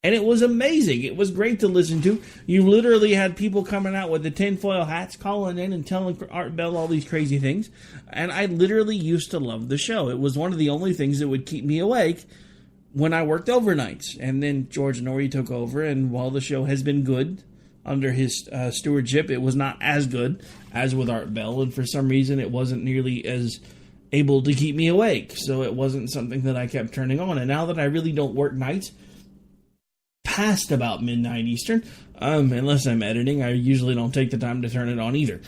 And it was amazing. It was great to listen to. You literally had people coming out with the tinfoil hats, calling in and telling Art Bell all these crazy things. And I literally used to love the show. It was one of the only things that would keep me awake when I worked overnights. And then George Norrie took over, and while the show has been good under his stewardship, it was not as good as with Art Bell, and for some reason it wasn't nearly as able to keep me awake, so it wasn't something that I kept turning on. And now that I really don't work nights past about midnight Eastern, unless I'm editing, I usually don't take the time to turn it on either.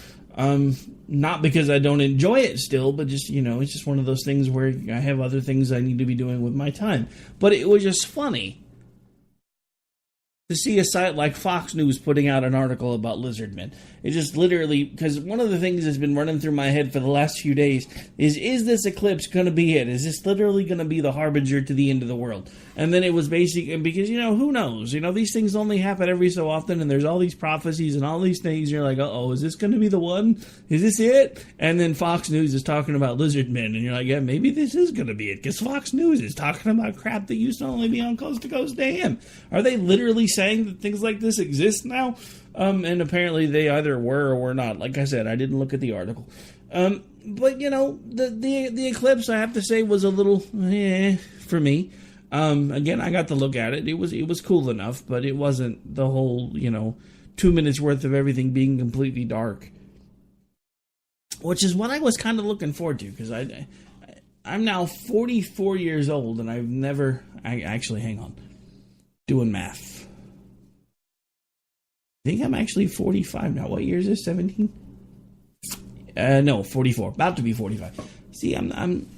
Not because I don't enjoy it still, but just, it's just one of those things where I have other things I need to be doing with my time. But it was just funny to see a site like Fox News putting out an article about lizard men. It just literally, because one of the things that's been running through my head for the last few days is this eclipse going to be it? Is this literally going to be the harbinger to the end of the world? And then it was basically, because, who knows? These things only happen every so often, and there's all these prophecies and all these things. You're like, uh-oh, is this going to be the one? Is this it? And then Fox News is talking about lizard men, and you're like, yeah, maybe this is going to be it, because Fox News is talking about crap that used to only be on Coast to Coast AM. Are they literally saying that things like this exist now? And apparently they either were or were not. Like I said, I didn't look at the article. But, the eclipse, I have to say, was a little for me. Again, I got to look at it. It was cool enough, but it wasn't the whole, 2 minutes worth of everything being completely dark. Which is what I was kind of looking forward to, because I'm now 44 years old, and I've never... actually, hang on. Doing math. I think I'm actually 45 now. What year is this? 17? No, 44. About to be 45. See, I'm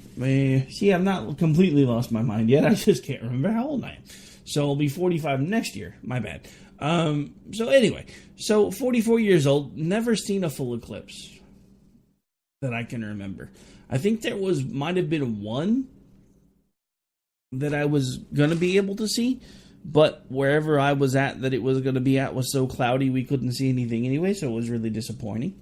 not completely lost my mind yet. I just can't remember how old I am. So I'll be 45 next year. My bad. So anyway, 44 years old, never seen a full eclipse that I can remember. I think there might have been one that I was going to be able to see. But wherever I was at that it was going to be at was so cloudy we couldn't see anything anyway, so it was really disappointing.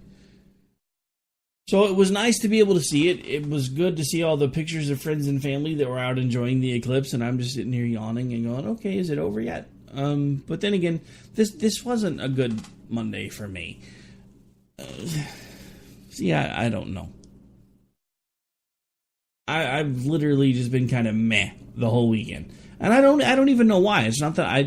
So it was nice to be able to see it. It was good to see all the pictures of friends and family that were out enjoying the eclipse, and I'm just sitting here yawning and going, okay, is it over yet? But then again, this wasn't a good Monday for me. I don't know. I've literally just been kind of meh the whole weekend. And I don't even know why. It's not that I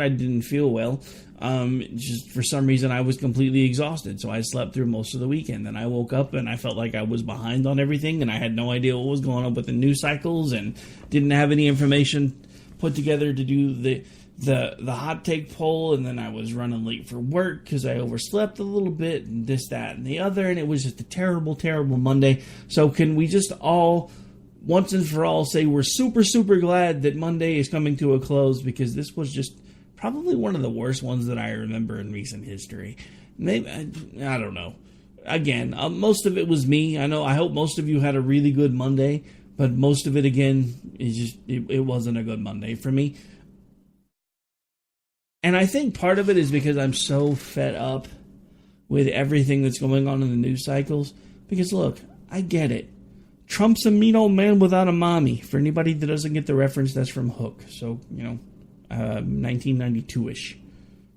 didn't feel well. Just for some reason I was completely exhausted, so I slept through most of the weekend. And I woke up and I felt like I was behind on everything, and I had no idea what was going on with the news cycles, and didn't have any information put together to do the hot take poll. And then I was running late for work because I overslept a little bit, and this, that, and the other, and it was just a terrible, terrible Monday. So can we just all once and for all say we're super, super glad that Monday is coming to a close, because this was just probably one of the worst ones that I remember in recent history. Maybe, I don't know. Again, most of it was me. I hope most of you had a really good Monday, but most of it, again, is just, it wasn't a good Monday for me. And I think part of it is because I'm so fed up with everything that's going on in the news cycles. Because look, I get it. Trump's a mean old man without a mommy. For anybody that doesn't get the reference, that's from Hook. So, 1992-ish.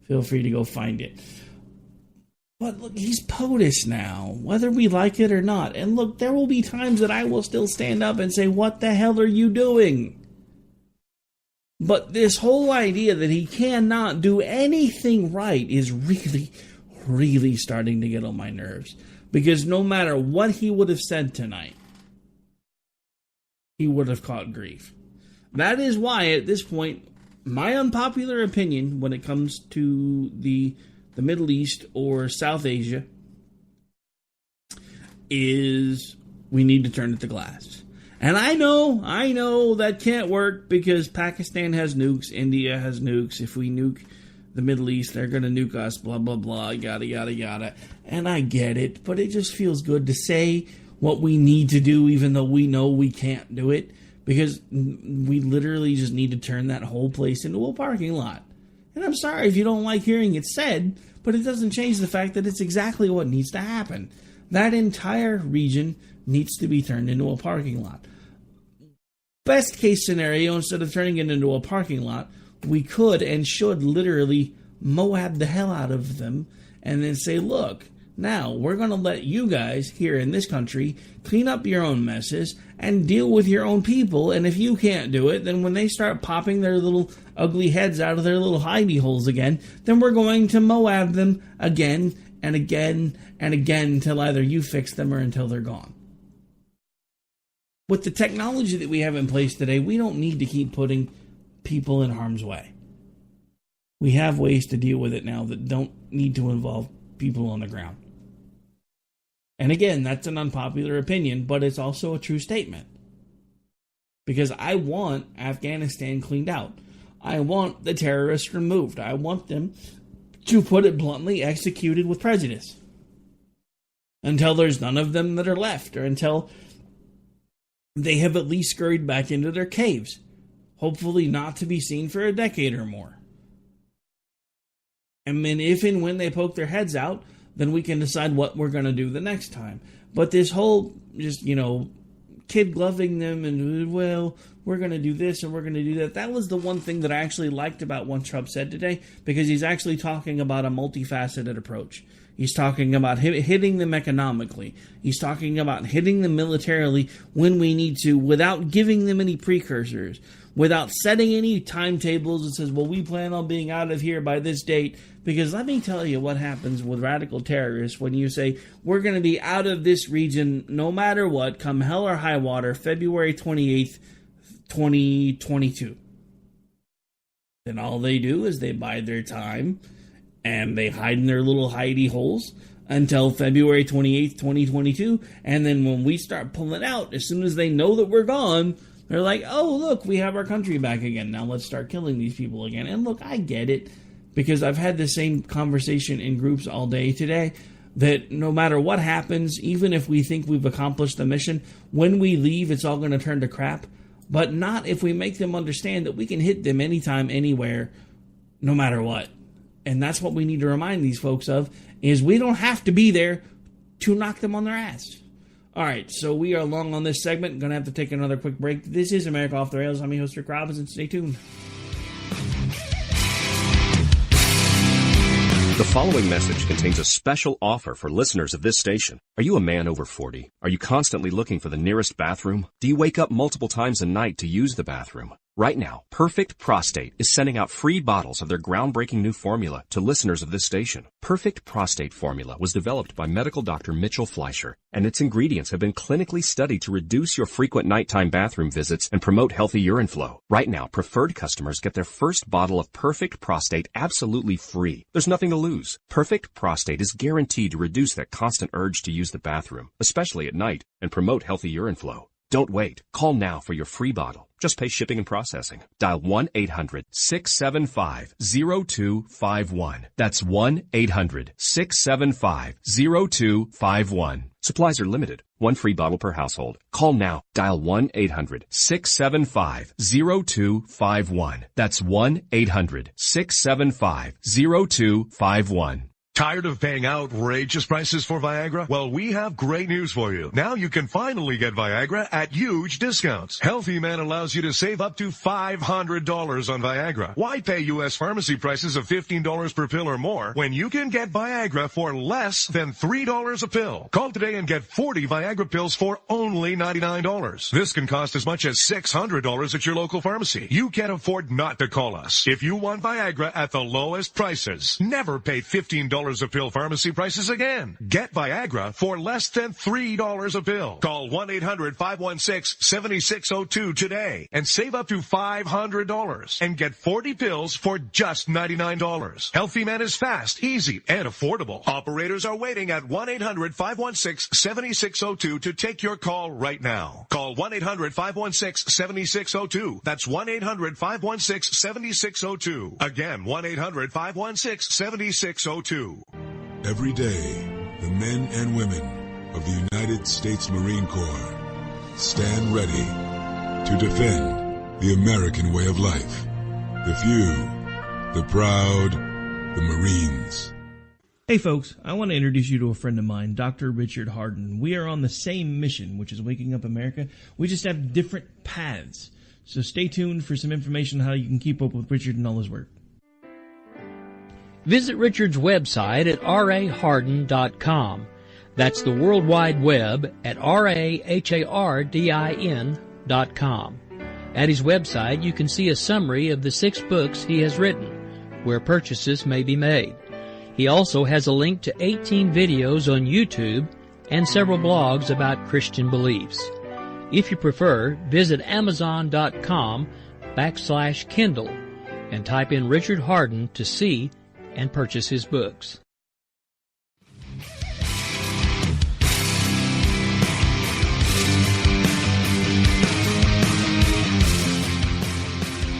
Feel free to go find it. But look, he's POTUS now, whether we like it or not. And look, there will be times that I will still stand up and say, what the hell are you doing? But this whole idea that he cannot do anything right is really, really starting to get on my nerves. Because no matter what he would have said tonight, he would have caught grief. That is why, at this point, my unpopular opinion when it comes to the Middle East or South Asia is we need to turn it to glass. And I know that can't work because Pakistan has nukes, India has nukes. If we nuke the Middle East, they're going to nuke us, blah, blah, blah, yada, yada, yada. And I get it, but it just feels good to say what we need to do, even though we know we can't do it, because we literally just need to turn that whole place into a parking lot. And I'm sorry if you don't like hearing it said, but it doesn't change the fact that it's exactly what needs to happen. That entire region needs to be turned into a parking lot. Best case scenario, instead of turning it into a parking lot, we could and should literally Moab the hell out of them and then say, look, now we're going to let you guys here in this country clean up your own messes and deal with your own people. And if you can't do it, then when they start popping their little ugly heads out of their little hidey holes again, then we're going to Moab them again and again and again until either you fix them or until they're gone. With the technology that we have in place today, we don't need to keep putting people in harm's way. We have ways to deal with it now that don't need to involve people on the ground. And again, that's an unpopular opinion, but it's also a true statement. Because I want Afghanistan cleaned out. I want the terrorists removed. I want them, to put it bluntly, executed with prejudice. Until there's none of them that are left, or until they have at least scurried back into their caves. Hopefully not to be seen for a decade or more. And then if and when they poke their heads out, then we can decide what we're going to do the next time. But this whole, just, kid gloving them and, well, we're going to do this and we're going to do that. That was the one thing that I actually liked about what Trump said today, because he's actually talking about a multifaceted approach. He's talking about hitting them economically. He's talking about hitting them militarily when we need to, without giving them any precursors, without setting any timetables that says, well, we plan on being out of here by this date. Because let me tell you what happens with radical terrorists when you say, we're going to be out of this region no matter what, come hell or high water, February 28th, 2022. Then all they do is they bide their time and they hide in their little hidey holes until February 28th, 2022. And then when we start pulling out, as soon as they know that we're gone, they're like, oh, look, we have our country back again. Now let's start killing these people again. And look, I get it, because I've had the same conversation in groups all day today, that no matter what happens, even if we think we've accomplished the mission, when we leave, it's all going to turn to crap. But not if we make them understand that we can hit them anytime, anywhere, no matter what. And that's what we need to remind these folks of, is we don't have to be there to knock them on their ass. All right, so we are long on this segment. Going to have to take another quick break. This is America Off the Rails. I'm your host, Rick Robinson. Stay tuned. The following message contains a special offer for listeners of this station. Are you a man over 40? Are you constantly looking for the nearest bathroom? Do you wake up multiple times a night to use the bathroom? Right now, Perfect Prostate is sending out free bottles of their groundbreaking new formula to listeners of this station. Perfect Prostate Formula was developed by medical doctor Mitchell Fleischer, and its ingredients have been clinically studied to reduce your frequent nighttime bathroom visits and promote healthy urine flow. Right now, preferred customers get their first bottle of Perfect Prostate absolutely free. There's nothing to lose. Perfect Prostate is guaranteed to reduce that constant urge to use the bathroom, especially at night, and promote healthy urine flow. Don't wait. Call now for your free bottle. Just pay shipping and processing. Dial 1-800-675-0251. That's 1-800-675-0251. Supplies are limited. One free bottle per household. Call now. Dial 1-800-675-0251. That's 1-800-675-0251. Tired of paying outrageous prices for Viagra? Well, we have great news for you. Now you can finally get Viagra at huge discounts. Healthy Man allows you to save up to $500 on Viagra. Why pay U.S. pharmacy prices of $15 per pill or more when you can get Viagra for less than $3 a pill? Call today and get 40 Viagra pills for only $99. This can cost as much as $600 at your local pharmacy. You can't afford not to call us. If you want Viagra at the lowest prices, never pay $15 a pill pharmacy prices again. Get Viagra for less than $3 a pill. Call 1-800-516-7602 today and save up to $500 and get 40 pills for just $99. Healthy Man is fast, easy, and affordable. Operators are waiting at 1-800-516-7602 to take your call right now. Call 1-800-516-7602. That's 1-800-516-7602. Again, 1-800-516-7602. Every day, the men and women of the United States Marine Corps stand ready to defend the American way of life. The few, the proud, the Marines. Hey folks, I want to introduce you to a friend of mine, Dr. Richard Harden. We are on the same mission, which is waking up America. We just have different paths. So stay tuned for some information on how you can keep up with Richard and all his work. Visit Richard's website at raharden.com. That's the World Wide Web at RAHARDIN.com. At his website, you can see a summary of the 6 books he has written, where purchases may be made. He also has a link to 18 videos on YouTube and several blogs about Christian beliefs. If you prefer, visit Amazon.com/Kindle and type in Richard Harden to see and purchase his books.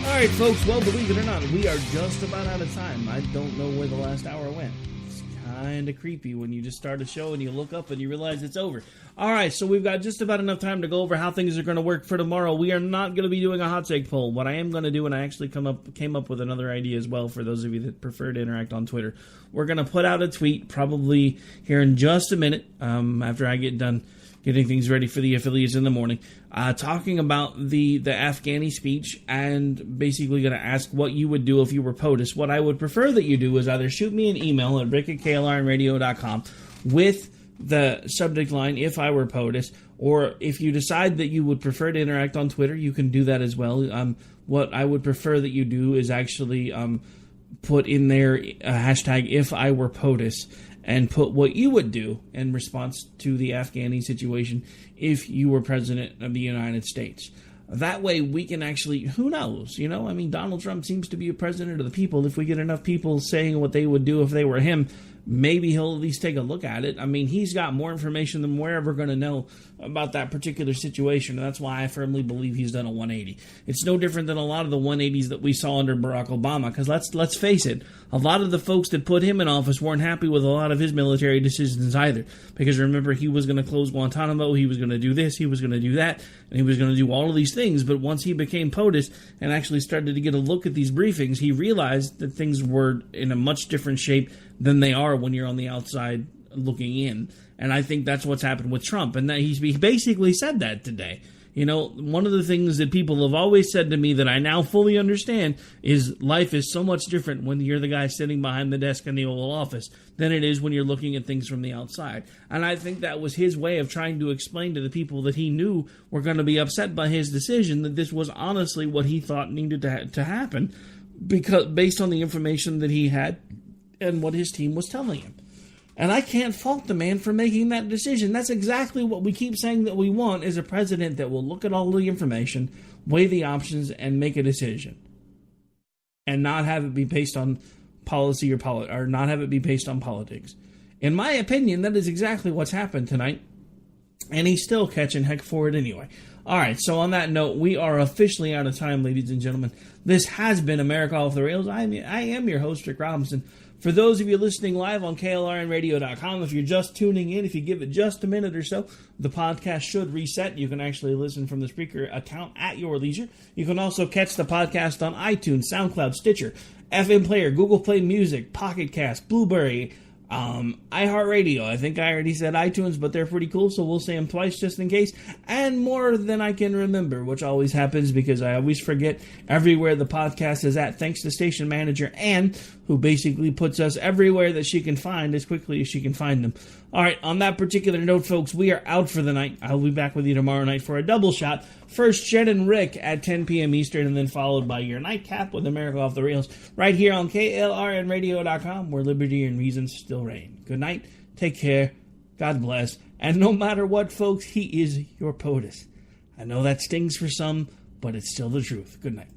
All right, folks, well, believe it or not, we are just about out of time. I don't know where the last hour went. It's kind of creepy when you just start a show and you look up and you realize it's over. All right, so we've got just about enough time to go over how things are going to work for tomorrow. We are not going to be doing a hot take poll. What I am going to do, and I actually came up with another idea as well for those of you that prefer to interact on Twitter. We're going to put out a tweet probably here in just a minute after I get done getting things ready for the affiliates in the morning, talking about the Afghani speech and basically going to ask what you would do if you were POTUS. What I would prefer that you do is either shoot me an email at rick@klrnradio.com with the subject line, if I were POTUS, or if you decide that you would prefer to interact on Twitter, you can do that as well. What I would prefer that you do is actually put in there a hashtag, if I were POTUS, and put what you would do in response to the Afghani situation if you were president of the United States. That way we can actually, who knows, you know, I mean, Donald Trump seems to be a president of the people. If we get enough people saying what they would do if they were him, maybe he'll at least take a look at it. I mean, he's got more information than we're ever going to know about that particular situation. And that's why I firmly believe he's done a 180. It's no different than a lot of the 180s that we saw under Barack Obama. Because let's face it, a lot of the folks that put him in office weren't happy with a lot of his military decisions either. Because remember, he was going to close Guantanamo, he was going to do this, he was going to do that, and he was going to do all of these things. But once he became POTUS and actually started to get a look at these briefings, he realized that things were in a much different shape than they are when you're on the outside looking in. And I think that's what's happened with Trump. And that he basically said that today. You know, one of the things that people have always said to me that I now fully understand is life is so much different when you're the guy sitting behind the desk in the Oval Office than it is when you're looking at things from the outside. And I think that was his way of trying to explain to the people that he knew were going to be upset by his decision that this was honestly what he thought needed to happen, because based on the information that he had and what his team was telling him. And I can't fault the man for making that decision. That's exactly what we keep saying that we want, is a president that will look at all the information, weigh the options, and make a decision. And not have it be based on policy or not have it be based on politics. In my opinion, that is exactly what's happened tonight. And he's still catching heck for it anyway. All right, so on that note, we are officially out of time, ladies and gentlemen. This has been America Off the Rails. I am your host, Rick Robinson. For those of you listening live on KLRNradio.com, if you're just tuning in, if you give it just a minute or so, the podcast should reset. You can actually listen from the Spreaker account at your leisure. You can also catch the podcast on iTunes, SoundCloud, Stitcher, FM Player, Google Play Music, Pocket Cast, Blueberry, iHeartRadio. I think I already said iTunes, but they're pretty cool, so we'll say them twice just in case. And more than I can remember, which always happens because I always forget everywhere the podcast is at, thanks to Station Manager Ann, who basically puts us everywhere that she can find as quickly as she can find them. All right, on that particular note, folks, we are out for the night. I'll be back with you tomorrow night for a double shot. First, Jen and Rick at 10 p.m. Eastern, and then followed by your nightcap with America Off the Rails right here on KLRNradio.com, where liberty and reason still reign. Good night, take care, God bless, and no matter what, folks, he is your POTUS. I know that stings for some, but it's still the truth. Good night.